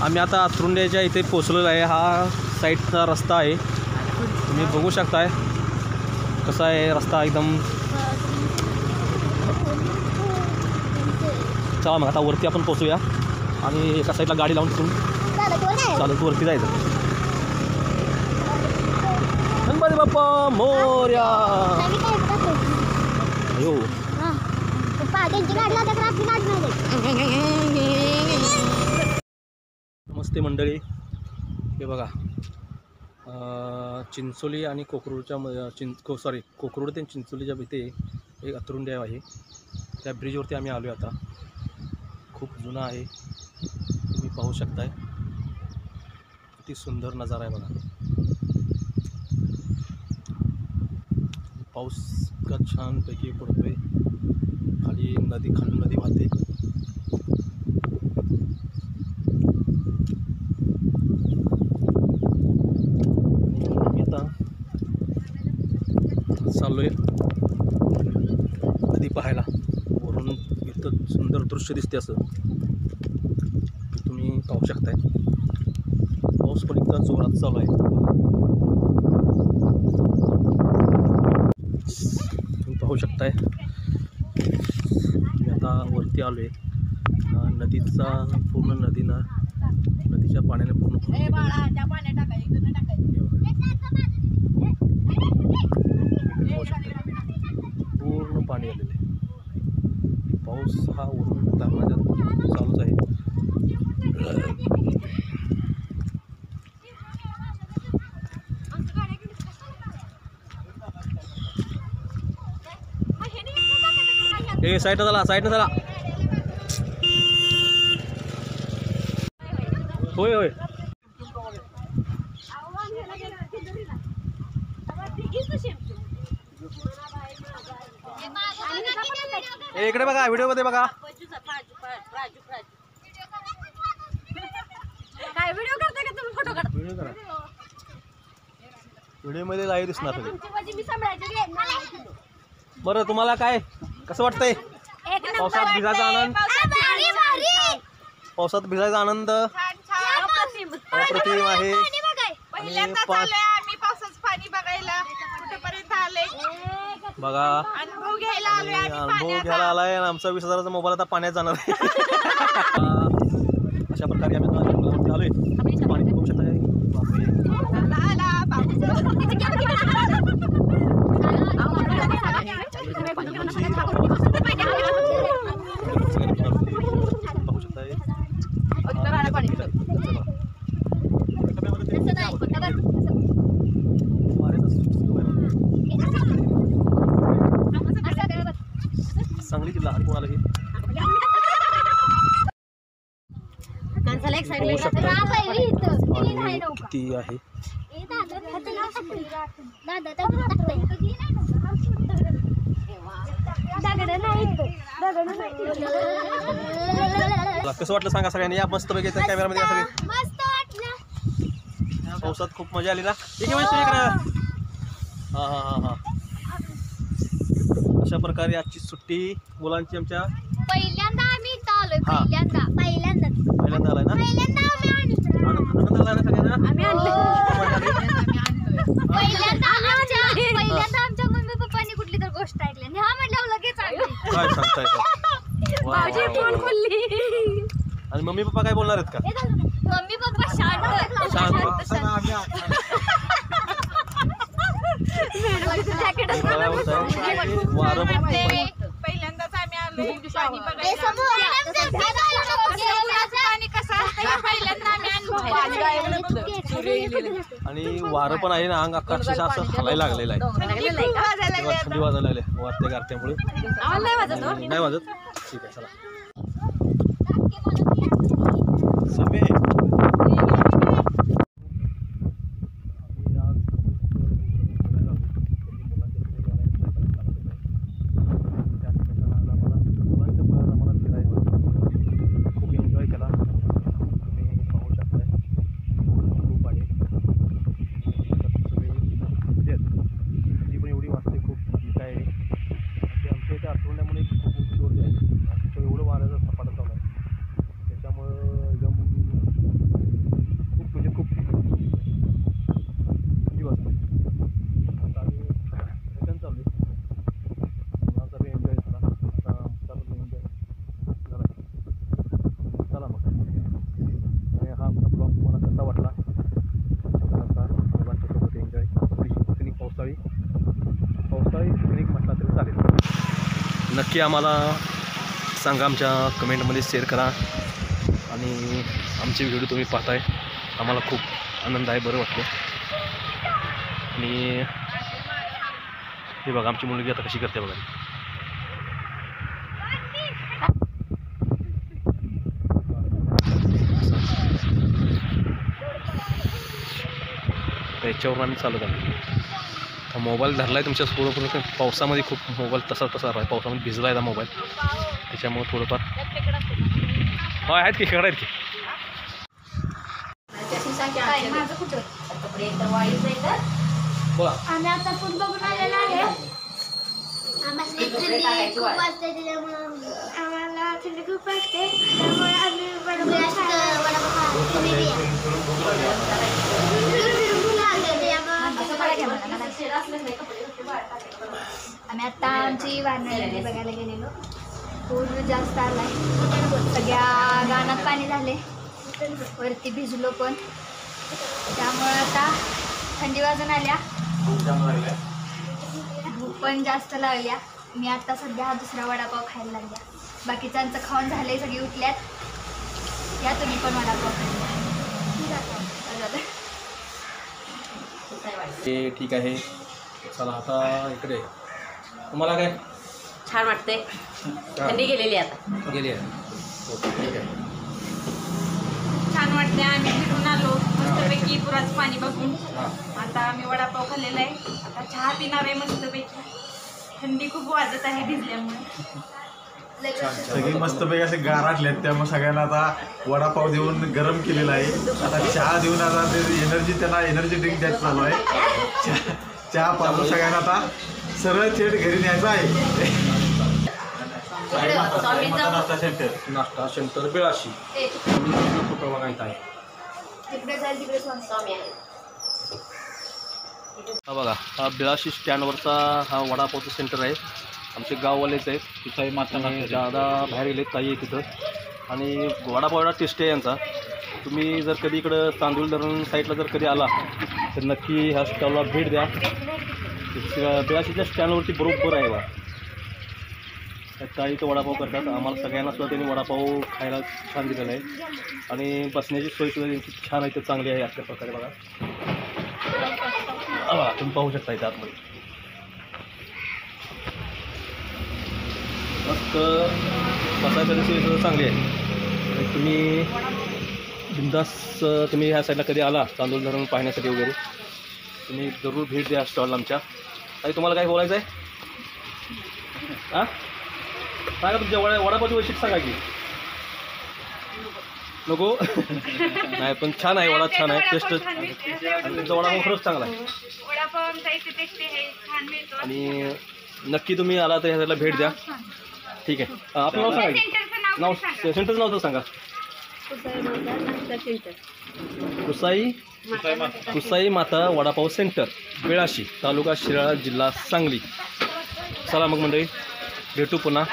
आम्ही आता अतरुंड्याच्या इथे पोचलेलो आहे। हा साईडचा रस्ता आहे, तुम्ही बघू शकताय कसा आहे रस्ता एकदम। चला मग आता वरती आपण पोचूया आणि एका साईडला गाडी लावून तिथून चालत वरती जायचं। गणपती बाप्पा मोरया। अयो नमस्ते मंडळी, हे बघा चिंचोली आणि कोकरूडच्या कोकरूड ते चिंचोलीच्या इथे एक अतरुंड्या आहे। त्या ब्रिजवरती आम्ही आलो आता। खूप जुना आहे, तुम्ही पाहू शकताय किती सुंदर नजारा आहे बघा। पाऊस इतका छानपैकी पडतोय, खाली खालून नदी वाहते। मी आता चाललोय नदी पाहायला। वरून इतकं सुंदर दृश्य दिसते असं तुम्ही पाहू शकताय। पाऊस पण इतका जोरात चालू आहे, तुम्ही पाहू शकताय। मी आता वरती आलोय, नदीचा पूर्ण नदीच्या पाण्याने पूर्ण पाणी आलेलं आहे। पाऊस हा वरून धरणाच्या चालूच आहे। हे साईडला चला। होय होय इकडे बघा, व्हिडिओ मध्ये बघा। काय व्हिडिओ करता का तुम्ही? फोटो काढता? व्हिडिओ करा, व्हिडिओ मध्ये लाईव्ह दिसणार तुम्ही। बरं तुम्हाला काय कसं वाटतंय? पावसात भिजायचा आनंद, पावसात भिजायचा आनंद अप्रतिम आहे। आम्ही पावसाचं पाणी बघायला कुठेपर्यंत आले बघा, अनुभव घ्यायला आलाय आणि आमचा 20,000चा मोबाईल आता पाण्यात जाणार आहे। अशा प्रकारे आम्ही आलोय, पाणी बघू शकता। सांगली जिल्हा कोणाला हे किती आहे? कसं वाटलं सांगा सगळ्यांनी? या मस्त पैकी कॅमेरामध्ये सगळे पावसात खूप मजा आली ना? हा अशा प्रकारे आजची सुट्टी मुलांची आमच्या पहिल्यांदा आम्ही इथं आलोय। पहिल्यांदा आलाय ना? आनंद आलाय ना सगळ्यांना? पहिल्यांदा आमच्या मम्मी पप्पांनी कुठली तर गोष्ट ऐकली आणि हा म्हटलं लगेच आलो। काय सांगताय? भाऊजी फोन बोलली आणि मम्मी पप्पा काय बोलणार आहेत का? मम्मी पप्पा शांत। पहिल्यांदाच आम्ही आलो पाणी बघायला आणि वारं पण आहे ना, अंग अक्षरशः असं हलायला लागलेलं आहे। थंडी वाजायला लागले वारत्या गारत्यामुळे। नाही वाजत? ठीक आहे चला। नक्की आम्हाला सांगा, आमच्या कमेंटमध्ये शेअर करा आणि आमचे व्हिडिओ तुम्ही पाहताय, आम्हाला खूप आनंद आहे, बरं वाटलं. आणि हे बघा आमची मुलगी आता कशी करते बघा. याच्यावरून आम्ही चालत आलो. मोबाईल धरला आहे तुमच्या पूर्ण पावसामध्ये, खूप मोबाईल तसा राहा, पावसामध्ये भिजला आहे मोबाईल, त्याच्यामुळे थोडंफार हो आहेत की खेळ आहेत की. बोला. आम्ही आता फूड बघून आलेला आहे. थंडी खूप वाजते, त्याच्यामुळे आम्हाला थंडी खूप वाजते, त्यामुळे आम्ही आम्ही आता आमची वारणारी बघायला गेलेलो. पूर जास्त आलाय, सगळ्या गाण्यात पाणी झाले, वरती भिजलो पण, त्यामुळे आता थंडी वाजून आल्या, भूक पण जास्त लागल्या. मी आता सध्या हा दुसरा वडापाव खायला लागल्या. बाकीच्यांचं खाऊन झालंय, सगळी उठल्यात. या तुम्ही पण वडापाव खायला. ठीक आहे, चला आता इकडे. तुम्हाला काय छान वाटते, थंडी गेलेली आता गेली आहे. ओके, ठीक आहे. छान वाटते. आम्ही फिरून आलो मस्तपैकी पुराचं पाणी बघून. हां, आता आम्ही वडापाव खाल्लेला आहे, आता चहा पिणार आहे मस्तपैकी. थंडी खूप वाजत आहे भिजल्यामुळे. सगळी मस्तपैकी असे गाराटलेत, त्यामुळे सगळ्यांना आता वडापाव देऊन गरम केलेला आहे. आता चहा देऊन आता ते त्यांना एनर्जी ड्रिंक द्यायचं चालू आहे. चहा पाजून सगळ्यांना आता सरळ थेट घरी न्यायचं आहे. नाश्ता सेंटर. नाश्ता सेंटर बिळाशी प्रभागात आहे. तिकडे जाईल, तिकडे स्वामी आहे. हा बघा, हा बिळाशी स्टँडवरचा हा वडापावचं सेंटर आहे. आमचे गाववालेच आहेत. तिथं माता दादा बाहेर गेलेत, ताई आहे तिथं. आणि वडापाव एवढा टेस्टी आहे यांचा. तुम्ही जर कधी इकडं तांदूळ धरण साईडला जर कधी आला तर नक्की ह्या स्टॉलला भेट द्या. बिळाशीच्या स्टँडवरती बरोबर आहे बा. ताई इथं वडापाव करतात. आम्हाला सगळ्यांना सुद्धा त्यांनी वडापाव खायला छान दिलेला आहे. आणि बसण्याची सोयसुद्धा त्यांची छान आहे, तर चांगली आहे. अशा प्रकारे बघा, तुम्ही पाहू शकता इथं आतमध्ये मस्त बसायची सोय चांगली आहे. आणि तुम्ही बिंदास तुम्ही ह्या साईडला कधी आला तांदूळ धरून पाहण्यासाठी वगैरे, तुम्ही जरूर भेट द्या स्टॉलला आमच्या. ताई तुम्हाला काय बोलायचं आहे? हां, सांगा तुमच्या वडापावची वैशिष्ट्य सांगा की. नको नाही, पण छान आहे, वडा छान आहे, टेस्ट. आणि तुमचा वडापाव खरंच चांगला आहे. आणि नक्की तुम्ही आला तर ह्या साईडला भेट द्या. ठीक आहे, आपलं नाव सांगा की. नाव, सेंटरचं नाव तर सांगा. कुसाई माता वडापाव सेंटर, बिळाशी, तालुका शिराळा, जिल्हा सांगली. चला मग मंडळी, भेटू पुन्हा.